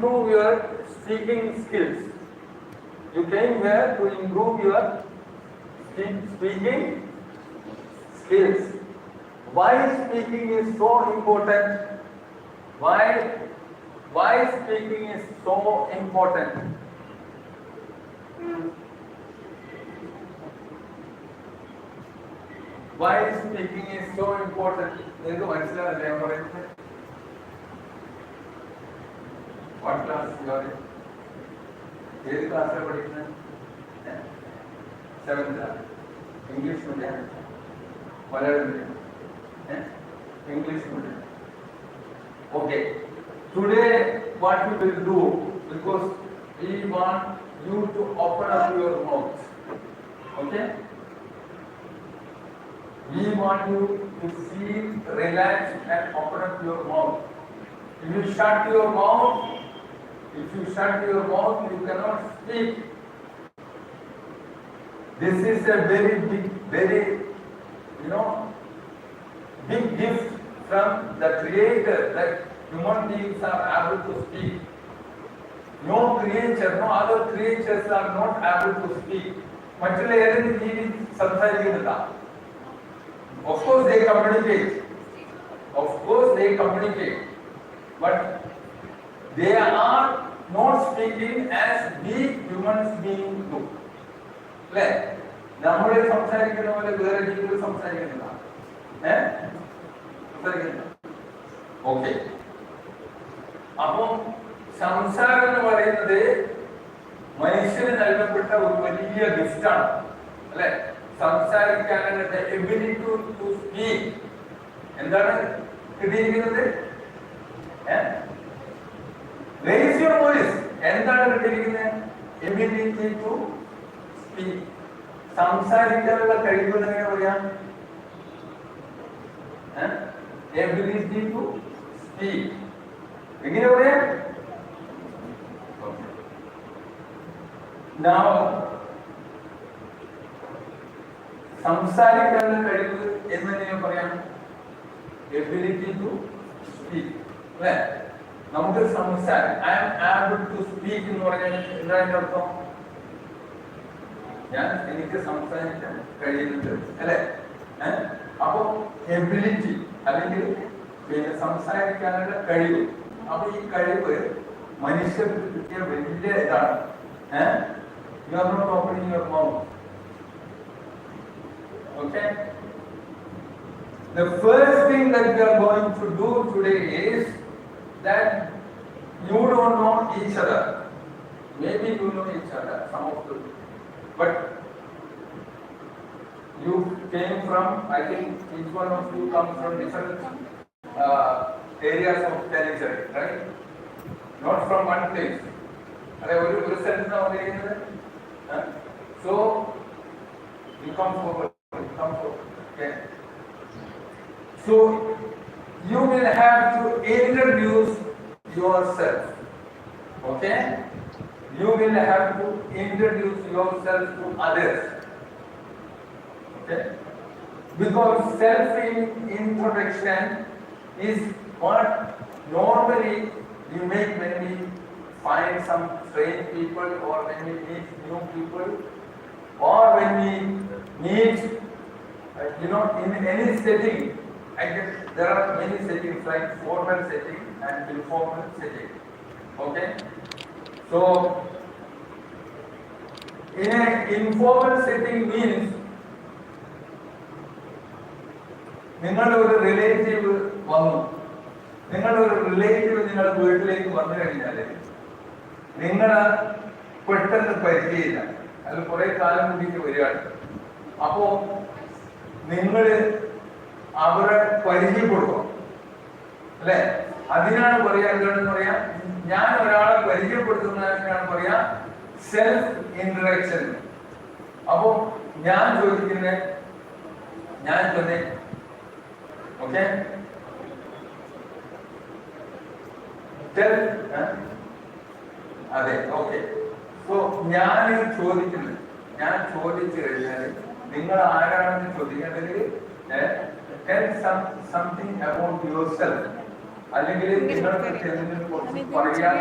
improve your speaking skills. You came here to improve your speaking skills. Why speaking is so important? Why speaking is so important? Why speaking is so important? What class you are in? Which class are you in? 7th. English medium. Malayalam medium. English medium. Okay. Today what we will do, because we want you to open up your mouth. Okay? We want you to feel relaxed and open up your mouth. If you shut your mouth, you cannot speak. This is a very big, big gift from the Creator that human beings are able to speak. No other creatures are not able to speak. Of course they communicate. But they are not speaking as we humans beings do. നമ്മളെ സംസാരിക്കുന്ന പോലെ വേറെ രീതിയിൽ സംസാരിക്കുന്നില്ല. Okay. അപ്പം സംസാരം എന്ന് പറയുന്നത് മനുഷ്യന് നൽകപ്പെട്ട ഒരു വലിയ ഗിഫ്റ്റാണ്, അല്ലെ? സംസാരിക്കാനുള്ള എബിലിറ്റി ടു സ്പീക്ക് എന്താണ് കിട്ടിയിരിക്കുന്നത്? Raise your voice. എന്താണ് കിട്ടിയിരിക്കുന്നത്? Ability to speak. സംസാരിക്കാനുള്ള കഴിവ് എങ്ങനെ പറയാം? എബിലിറ്റി ടു സ്പീക്ക് എങ്ങനെ പറയാം? സംസാരിക്കാനുള്ള കഴിവ് എന്നെങ്ങനെ പറയാം? എബിലിറ്റി ടു സ്പീക്ക്, അല്ലേ? നമുക്ക് സംസാരം I am able to speak എന്ന് പറഞ്ഞാൽ എന്താണ് അർത്ഥം? എനിക്ക് സംസാരിക്കാൻ കഴിയുന്നുണ്ട്, അല്ലെ? അപ്പൊ എബിലിറ്റി അല്ലെങ്കിൽ സംസാരിക്കാനുള്ള കഴിവ്. അപ്പൊ ഈ കഴിവ് മനുഷ്യർക്ക് കിട്ടിയ വലിയ ഇതാണ്. You are not opening your mouth. Okay? The first thing that we are going to do today is that you don't know each other. Maybe you know each other, some of you. But you came from, I think each one of you comes from different areas of territory, right? Not from one place. So you come forward. Okay. So you will have to introduce yourself. Okay? You will have to introduce yourself to others. Okay? Because self-introduction is what normally you make when we find some strange people, or when we meet new people, or when we meet in any setting. I guess there are many settings, like formal setting and informal setting. Okay? So in an informal setting means നിങ്ങളുടെ ഒരു relative നിങ്ങളുടെ വീട്ടിലേക്ക് വന്നു കഴിഞ്ഞാൽ നിങ്ങളെ പെട്ടെന്ന് പരിചയമില്ല, അത് കുറെ കാലം കൂടിയിട്ട് വരികയാണ്. അപ്പോ നിങ്ങള് അവരെ പരിചയപ്പെടുത്തണം, അല്ലെ? അതിനാണ് പറയാ, എന്താണെന്ന് പറയാ, ഞാൻ ഒരാളെ പരിചയപ്പെടുത്തുന്നതിനാണ് പറയാ സെൽഫ് ഇൻട്രഡക്ഷൻ. അപ്പോ ഞാൻ ചോദിക്കുന്നേ, ഓക്കെ, അതെ, ഓക്കെ. സോ ഞാൻ ചോദിച്ചു കഴിഞ്ഞാൽ നിങ്ങൾ ആരാണെന്ന് ചോദിക്കേണ്ടത് tell something about yourself. അല്ലെങ്കിൽ നിങ്ങൾക്ക് പറയാൻ